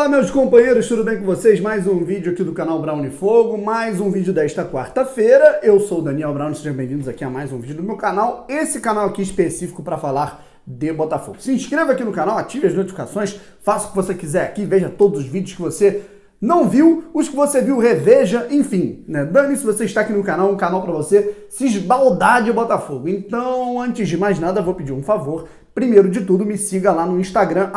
Olá meus companheiros, tudo bem com vocês? Mais um vídeo aqui do canal Brown e Fogo, mais um vídeo desta quarta-feira. Eu sou o Daniel Brown, sejam bem-vindos aqui a mais um vídeo do meu canal. Esse canal aqui específico para falar de Botafogo. Se inscreva aqui no canal, ative as notificações, faça o que você quiser aqui, veja todos os vídeos que você não viu, os que você viu, reveja, enfim, né? Dane-se, você está aqui no canal, um canal para você se esbaldar de Botafogo. Então, antes de mais nada, vou pedir um favor. Primeiro de tudo, me siga lá no Instagram,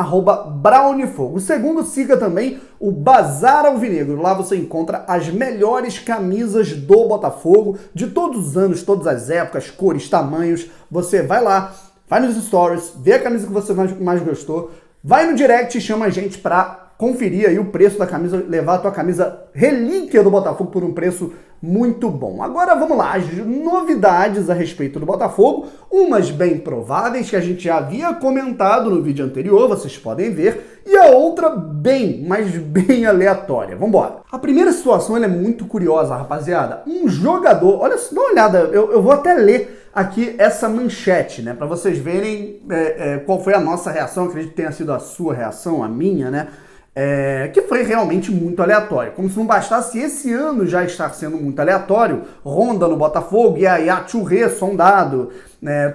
@brownifogo. Segundo, siga também o Bazar Alvinegro. Lá você encontra as melhores camisas do Botafogo, de todos os anos, todas as épocas, cores, tamanhos. Você vai lá, vai nos stories, vê a camisa que você mais gostou, vai no direct e chama a gente pra conferir aí o preço da camisa, levar a tua camisa relíquia do Botafogo por um preço muito bom. Agora vamos lá, as novidades a respeito do Botafogo, umas bem prováveis que a gente já havia comentado no vídeo anterior, vocês podem ver, e a outra bem, mas bem aleatória. Vamos embora. A primeira situação ela é muito curiosa, rapaziada. Um jogador, olha, dá uma olhada, eu vou até ler aqui essa manchete, né, para vocês verem qual foi a nossa reação, acredito que tenha sido a sua reação, a minha, né, que foi realmente muito aleatório. Como se não bastasse esse ano já estar sendo muito aleatório, Ronda no Botafogo, e aí a Churré sondado,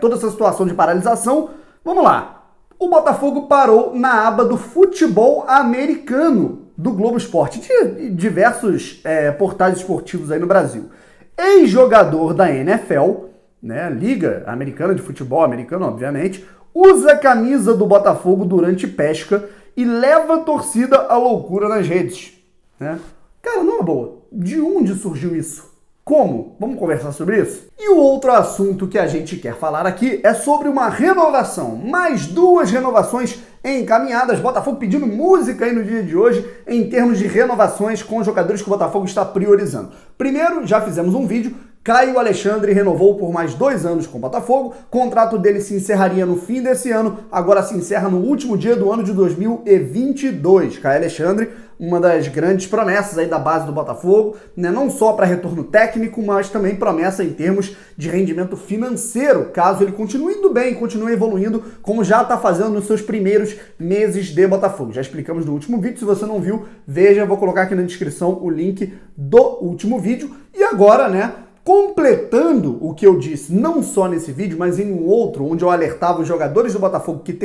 toda essa situação de paralisação. Vamos lá. O Botafogo parou na aba do futebol americano do Globo Esporte, de diversos portais esportivos aí no Brasil. Ex-jogador da NFL, né, Liga Americana de Futebol Americano, obviamente, usa a camisa do Botafogo durante pesca e leva a torcida à loucura nas redes, né? Cara, não é boa. De onde surgiu isso? Como? Vamos conversar sobre isso? E o outro assunto que a gente quer falar aqui é sobre uma renovação. Mais duas renovações encaminhadas. Botafogo pedindo música aí no dia de hoje em termos de renovações com os jogadores que o Botafogo está priorizando. Primeiro, já fizemos um vídeo. Caio Alexandre renovou por mais 2 anos com o Botafogo, o contrato dele se encerraria no fim desse ano, agora se encerra no último dia do ano de 2022. Caio Alexandre, uma das grandes promessas aí da base do Botafogo, né? Não só para retorno técnico, mas também promessa em termos de rendimento financeiro, caso ele continue indo bem, continue evoluindo, como já está fazendo nos seus primeiros meses de Botafogo. Já explicamos no último vídeo, se você não viu, veja, vou colocar aqui na descrição o link do último vídeo. E agora, né, completando o que eu disse, não só nesse vídeo, mas em um outro, onde eu alertava os jogadores do Botafogo que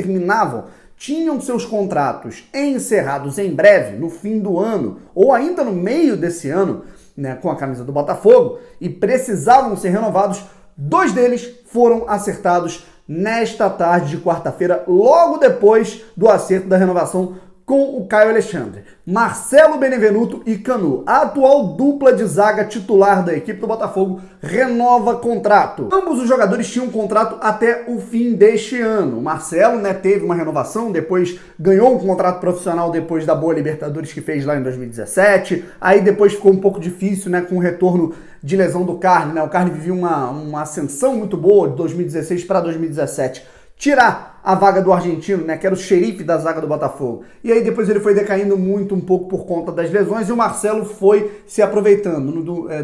tinham seus contratos encerrados em breve, no fim do ano, ou ainda no meio desse ano, né, com a camisa do Botafogo, e precisavam ser renovados. 2 deles foram acertados nesta tarde de quarta-feira, logo depois do acerto da renovação com o Caio Alexandre. Marcelo Benevenuto e Canu, a atual dupla de zaga titular da equipe do Botafogo, renova contrato. Ambos os jogadores tinham contrato até o fim deste ano. O Marcelo, né, teve uma renovação, depois ganhou um contrato profissional depois da boa Libertadores que fez lá em 2017. Aí depois ficou um pouco difícil, né, com o retorno de lesão do Carne, né? O Carne vivia uma ascensão muito boa de 2016 para 2017. Tirar a vaga do argentino, né, que era o xerife da zaga do Botafogo. E aí depois ele foi decaindo muito, um pouco por conta das lesões, e o Marcelo foi se aproveitando.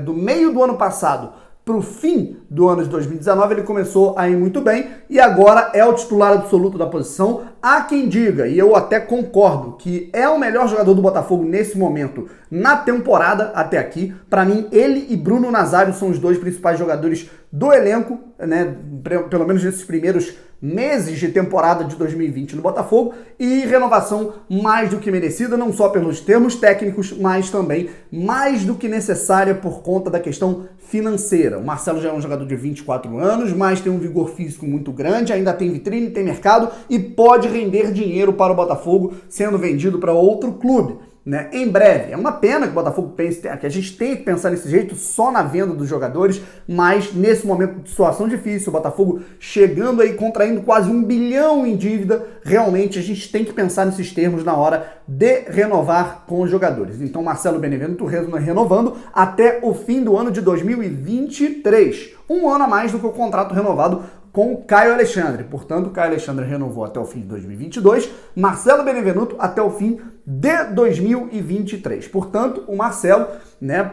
Do meio do ano passado para o fim do ano de 2019, ele começou a ir muito bem, e agora é o titular absoluto da posição. Há quem diga, e eu até concordo, que é o melhor jogador do Botafogo nesse momento, na temporada até aqui. Para mim, ele e Bruno Nazário são os 2 principais jogadores do elenco, né, pelo menos nesses primeiros meses de temporada de 2020 no Botafogo, e renovação mais do que merecida, não só pelos termos técnicos, mas também mais do que necessária por conta da questão financeira. O Marcelo já é um jogador de 24 anos, mas tem um vigor físico muito grande, ainda tem vitrine, tem mercado e pode render dinheiro para o Botafogo sendo vendido para outro clube, né, em breve. É uma pena que o Botafogo pense, que a gente tenha que pensar desse jeito só na venda dos jogadores, mas nesse momento de situação difícil, o Botafogo chegando aí, contraindo quase 1 bilhão em dívida, realmente a gente tem que pensar nesses termos na hora de renovar com os jogadores. Então Marcelo Benevenuto renovando até o fim do ano de 2023, 1 ano a mais do que o contrato renovado com o Caio Alexandre. Portanto, o Caio Alexandre renovou até o fim de 2022, Marcelo Benevenuto até o fim de 2023. Portanto, o Marcelo, né,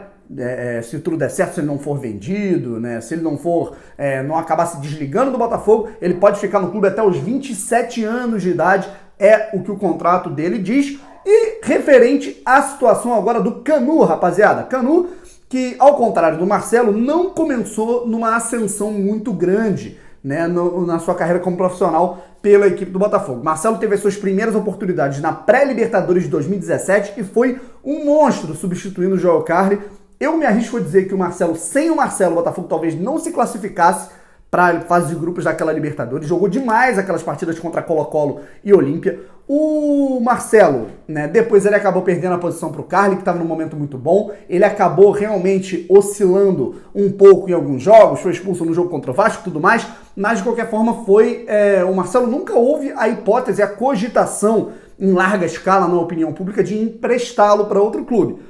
se tudo der certo, se ele não for vendido, né, se ele não acabar se desligando do Botafogo, ele pode ficar no clube até os 27 anos de idade, é o que o contrato dele diz. E referente à situação agora do Kanu, rapaziada. Kanu, que ao contrário do Marcelo, não começou numa ascensão muito grande, né, na sua carreira como profissional pela equipe do Botafogo. Marcelo teve as suas primeiras oportunidades na pré-Libertadores de 2017 e foi um monstro substituindo o Joel Carli. Eu me arrisco a dizer que o Marcelo, sem o Marcelo, o Botafogo talvez não se classificasse para a fase de grupos daquela Libertadores. Jogou demais aquelas partidas contra Colo-Colo e Olímpia. O Marcelo, né, depois ele acabou perdendo a posição para o Carli, que estava num momento muito bom. Ele acabou realmente oscilando um pouco em alguns jogos, foi expulso no jogo contra o Vasco e tudo mais, mas de qualquer forma o Marcelo nunca houve a hipótese, a cogitação em larga escala na opinião pública de emprestá-lo para outro clube.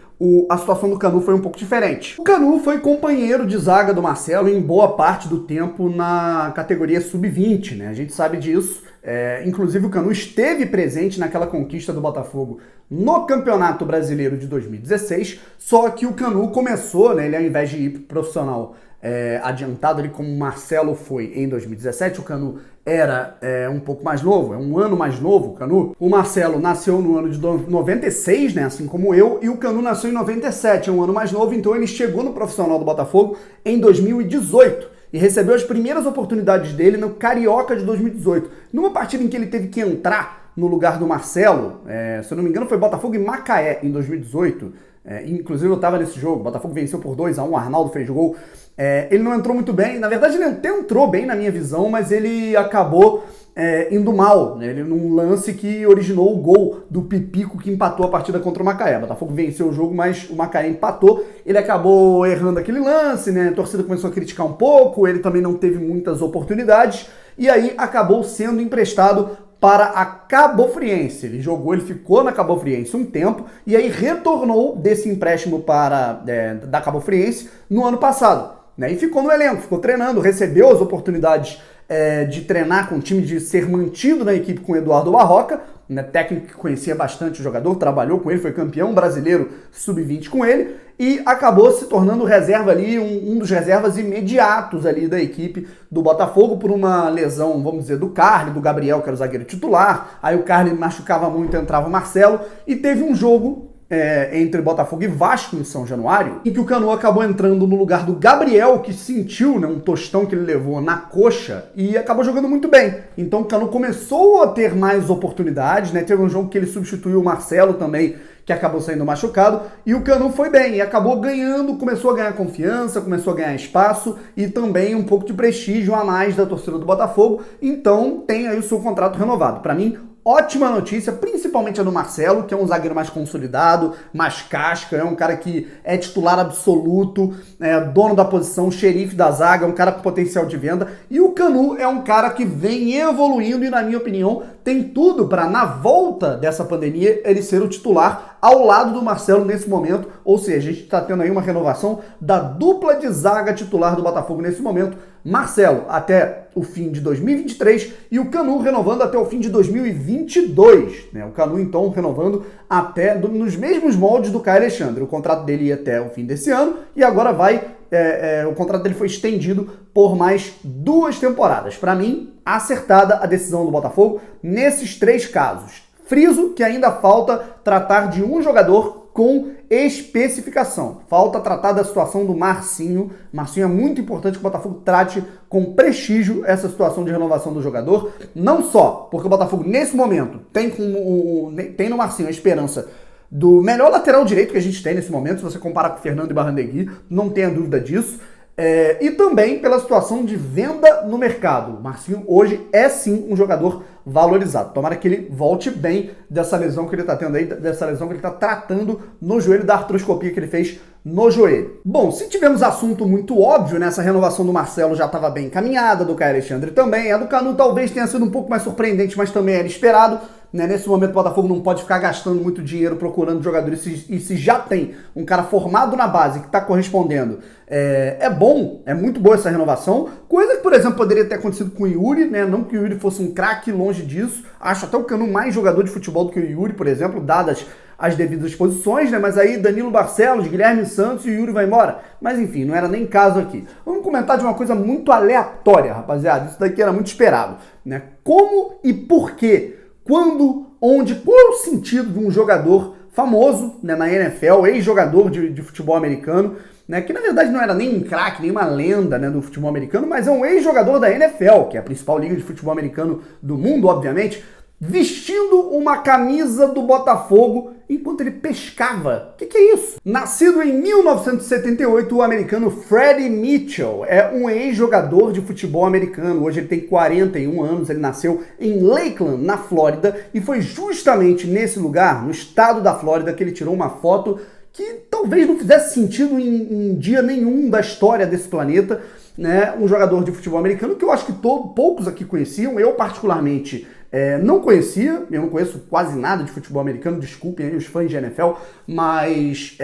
A situação do Kanu foi um pouco diferente. O Kanu foi companheiro de zaga do Marcelo em boa parte do tempo na categoria sub-20, né? A gente sabe disso. Inclusive o Kanu esteve presente naquela conquista do Botafogo no Campeonato Brasileiro de 2016, só que o Kanu começou, né? Ele ao invés de ir pro profissional adiantado ali como o Marcelo foi em 2017, o Kanu era um pouco mais novo, um ano mais novo, o Kanu. O Marcelo nasceu no ano de 96, né, assim como eu, e o Kanu nasceu em 97, um ano mais novo, então ele chegou no profissional do Botafogo em 2018 e recebeu as primeiras oportunidades dele no Carioca de 2018, numa partida em que ele teve que entrar no lugar do Marcelo, se eu não me engano foi Botafogo e Macaé em 2018, inclusive eu estava nesse jogo, o Botafogo venceu por 2-1, o Arnaldo fez gol. Ele não entrou muito bem, na verdade ele até entrou bem na minha visão, mas ele acabou indo mal, né? Ele num lance que originou o gol do Pipico que empatou a partida contra o Macaé. O Botafogo venceu o jogo, mas o Macaé empatou, ele acabou errando aquele lance, né? A torcida começou a criticar um pouco, ele também não teve muitas oportunidades, e aí acabou sendo emprestado para a Cabofriense. Ele ficou na Cabofriense um tempo e aí retornou desse empréstimo da Cabofriense no ano passado, né? E ficou no elenco, ficou treinando, recebeu as oportunidades de treinar com o time, de ser mantido na equipe com o Eduardo Barroca, né? Técnico que conhecia bastante o jogador, trabalhou com ele, foi campeão brasileiro sub-20 com ele e acabou se tornando reserva ali, um dos reservas imediatos ali da equipe do Botafogo por uma lesão, vamos dizer, do Carli, do Gabriel, que era o zagueiro titular. Aí o Carli machucava muito, entrava o Marcelo e teve um jogo entre Botafogo e Vasco em São Januário, em que o Kanu acabou entrando no lugar do Gabriel, que sentiu, né, um tostão que ele levou na coxa e acabou jogando muito bem. Então o Kanu começou a ter mais oportunidades, né? Teve um jogo que ele substituiu o Marcelo também, que acabou saindo machucado, e o Kanu foi bem, e acabou ganhando, começou a ganhar confiança, começou a ganhar espaço e também um pouco de prestígio a mais da torcida do Botafogo, então tem aí o seu contrato renovado. Para mim, ótima notícia, principalmente a do Marcelo, que é um zagueiro mais consolidado, mais casca, é um cara que é titular absoluto, dono da posição, xerife da zaga, um cara com potencial de venda. E o Kanu é um cara que vem evoluindo e, na minha opinião, tem tudo para, na volta dessa pandemia, ele ser o titular ao lado do Marcelo nesse momento. Ou seja, a gente está tendo aí uma renovação da dupla de zaga titular do Botafogo nesse momento. Marcelo até o fim de 2023 e o Kanu renovando até o fim de 2022. Né? O Kanu, então, renovando até nos mesmos moldes do Caio Alexandre. O contrato dele ia até o fim desse ano e agora o contrato dele foi estendido por mais 2 temporadas. Para mim, acertada a decisão do Botafogo nesses 3 casos. Friso que ainda falta tratar de um jogador com especificação. Falta tratar da situação do Marcinho. Marcinho é muito importante que o Botafogo trate com prestígio essa situação de renovação do jogador. Não só porque o Botafogo, nesse momento, tem no Marcinho a esperança do melhor lateral direito que a gente tem nesse momento, se você comparar com o Fernando Ibarrandegui, não tenha dúvida disso. E também pela situação de venda no mercado. O Marcinho hoje é sim um jogador valorizado. Tomara que ele volte bem dessa lesão que ele está tendo aí, dessa lesão que ele está tratando no joelho, da artroscopia que ele fez no joelho. Bom, se tivemos assunto muito óbvio, né, essa renovação do Marcelo já estava bem encaminhada, do Caio Alexandre também, a do Kanu talvez tenha sido um pouco mais surpreendente, mas também era esperado. Né? Nesse momento o Botafogo não pode ficar gastando muito dinheiro procurando jogadores e se já tem um cara formado na base que está correspondendo, é bom, é muito boa essa renovação, coisa que, por exemplo, poderia ter acontecido com o Yuri, né? Não que o Yuri fosse um craque, longe disso, acho até o Kanu mais jogador de futebol do que o Yuri, por exemplo, dadas as devidas posições, né? Mas aí Danilo Barcelos, Guilherme Santos e o Yuri vai embora. Mas enfim, não era nem caso aqui. Vamos comentar de uma coisa muito aleatória, rapaziada, isso daqui era muito esperado, né? Como e por quê? Quando onde qual é o sentido de um jogador famoso, né, na NFL, ex-jogador de futebol americano, né, que na verdade não era nem um craque, nem uma lenda, né, do futebol americano, mas é um ex-jogador da NFL, que é a principal liga de futebol americano do mundo, obviamente, vestindo uma camisa do Botafogo enquanto ele pescava. O que é isso? Nascido em 1978, o americano Freddie Mitchell é um ex-jogador de futebol americano. Hoje ele tem 41 anos, ele nasceu em Lakeland, na Flórida, e foi justamente nesse lugar, no estado da Flórida, que ele tirou uma foto que talvez não fizesse sentido em dia nenhum da história desse planeta, né? Um jogador de futebol americano que eu acho que poucos aqui conheciam, eu particularmente não conhecia, eu não conheço quase nada de futebol americano, desculpem aí os fãs de NFL, mas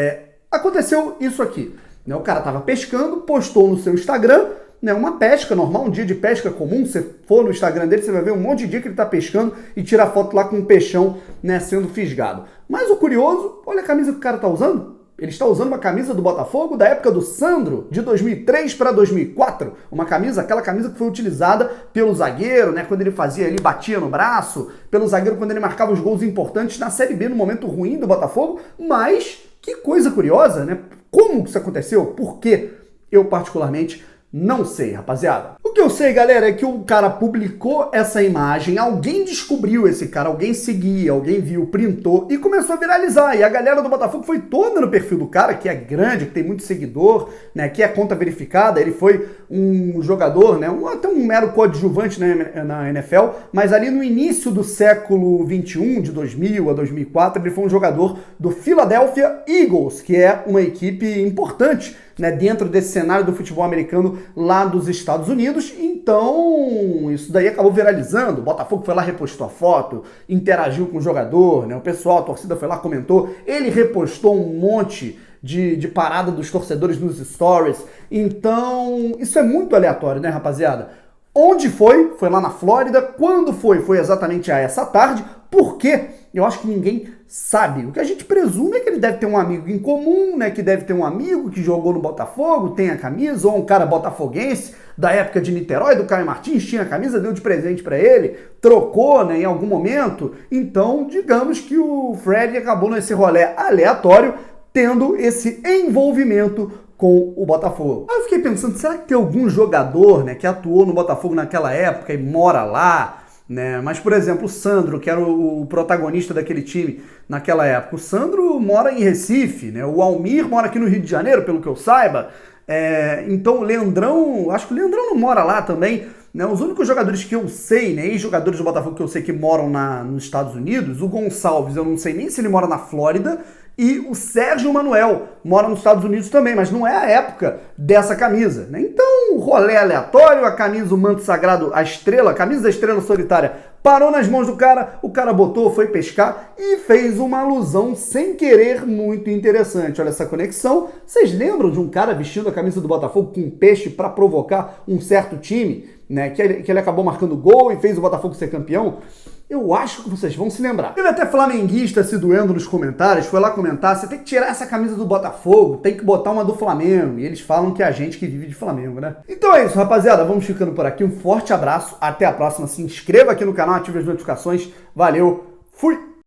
aconteceu isso aqui, né? O cara estava pescando, postou no seu Instagram, né, uma pesca normal, um dia de pesca comum, você for no Instagram dele, você vai ver um monte de dia que ele está pescando e tira foto lá com um peixão, né, sendo fisgado. Mas o curioso, olha a camisa que o cara está usando. Ele está usando uma camisa do Botafogo da época do Sandro, de 2003 para 2004. Uma camisa, aquela camisa que foi utilizada pelo zagueiro, né, quando ele fazia ali, batia no braço, pelo zagueiro quando ele marcava os gols importantes na Série B, no momento ruim do Botafogo. Mas, que coisa curiosa, né? Como isso aconteceu? Por quê? Eu, particularmente, não sei, rapaziada. O que eu sei, galera, é que o cara publicou essa imagem, alguém descobriu esse cara, alguém seguia, alguém viu, printou e começou a viralizar. E a galera do Botafogo foi toda no perfil do cara, que é grande, que tem muito seguidor, né, que é conta verificada. Ele foi um jogador, né, até um mero coadjuvante na NFL, mas ali no início do século XXI, de 2000 a 2004, ele foi um jogador do Philadelphia Eagles, que é uma equipe importante, né, dentro desse cenário do futebol americano lá dos Estados Unidos. Então, isso daí acabou viralizando. O Botafogo foi lá, repostou a foto, interagiu com o jogador, né, o pessoal, a torcida foi lá, comentou. Ele repostou um monte de parada dos torcedores nos stories. Então, isso é muito aleatório, né, rapaziada? Onde foi? Foi lá na Flórida. Quando foi? Foi exatamente a essa tarde. Por quê? Eu acho que ninguém sabe. O que a gente presume é que ele deve ter um amigo em comum, né? Que deve ter um amigo que jogou no Botafogo, tem a camisa, ou um cara botafoguense da época de Niterói, do Caio Martins, tinha a camisa, deu de presente para ele, trocou, né, em algum momento. Então, digamos que o Fred acabou nesse rolê aleatório, tendo esse envolvimento com o Botafogo. Aí eu fiquei pensando, será que tem algum jogador, né, que atuou no Botafogo naquela época e mora lá? Né? Mas, por exemplo, o Sandro, que era o protagonista daquele time naquela época, o Sandro mora em Recife, né? O Almir mora aqui no Rio de Janeiro, pelo que eu saiba. Então o Leandrão, acho que o Leandrão não mora lá também, né? Os únicos jogadores que eu sei, né, ex-jogadores do Botafogo que eu sei que moram nos Estados Unidos, o Gonçalves, eu não sei nem se ele mora na Flórida, e o Sérgio Manuel mora nos Estados Unidos também, mas não é a época dessa camisa, né? Então, rolê aleatório, a camisa, o manto sagrado, a estrela, a camisa da estrela solitária parou nas mãos do cara, o cara botou, foi pescar e fez uma alusão sem querer muito interessante. Olha essa conexão. Vocês lembram de um cara vestindo a camisa do Botafogo com um peixe para provocar um certo time, né? Que ele acabou marcando gol e fez o Botafogo ser campeão? Eu acho que vocês vão se lembrar. Teve até flamenguista se doendo nos comentários, foi lá comentar, você tem que tirar essa camisa do Botafogo, tem que botar uma do Flamengo. E eles falam que é a gente que vive de Flamengo, né? Então é isso, rapaziada, vamos ficando por aqui. Um forte abraço, até a próxima. Se inscreva aqui no canal, ative as notificações. Valeu, fui!